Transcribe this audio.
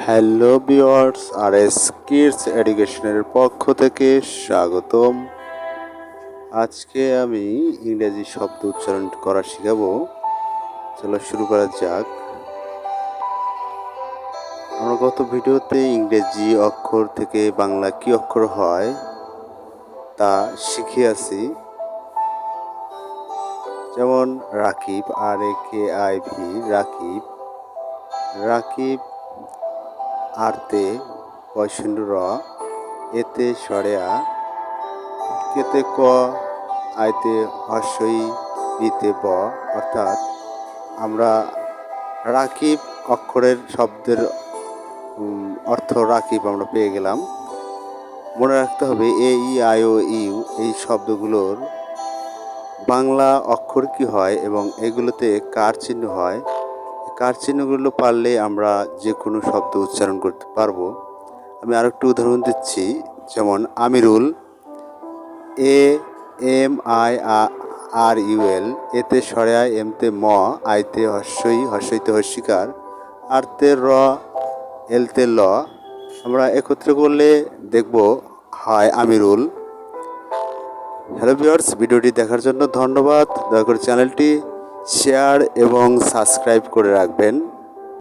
Hello viewers, RS kids এডুকেশনের পক্ষ থেকে স্বাগতম। আজকে আমি ইংরেজি শব্দ উচ্চারণ করা শেখাবো। চলো শুরু করা যাক। আমরা গত ভিডিওতে ইংরেজি অক্ষর থেকে বাংলা কি অক্ষর হয় তা শিখিয়েছি। যেমন রাকিব, RAKIB, রাকিব। রাকিব আরতে পয়সুন্ড র, এতে সরেয়া, কেতে ক, আইতে হর্ষই, বিতে ব। অর্থাৎ আমরা রাকিব অক্ষরের শব্দের অর্থ রাকিব আমরা পেয়ে গেলাম। মনে রাখতে হবে AE, IO, EU এই শব্দগুলোর বাংলা অক্ষর কি হয় এবং এগুলোতে কার চিহ্ন হয়। কার চিহ্নগুলো পারলে আমরা যে কোনো শব্দ উচ্চারণ করতে পারবো। আমি আরেকটু উদাহরণ দিচ্ছি। যেমন আমিরুল, AMIRUL, এতে সরেয়া, এমতে ম, আইতে হর্ষই, হর্ষইতে হর্ষিকার, আরতে র, এলতে ল। আমরা একত্রে করলে দেখব হয় আমিরুল। হ্যালো ভিউয়ার্স, ভিডিওটি দেখার জন্য ধন্যবাদ। দয়া করে চ্যানেলটি শেয়ার এবং সাবস্ক্রাইব করে রাখবেন।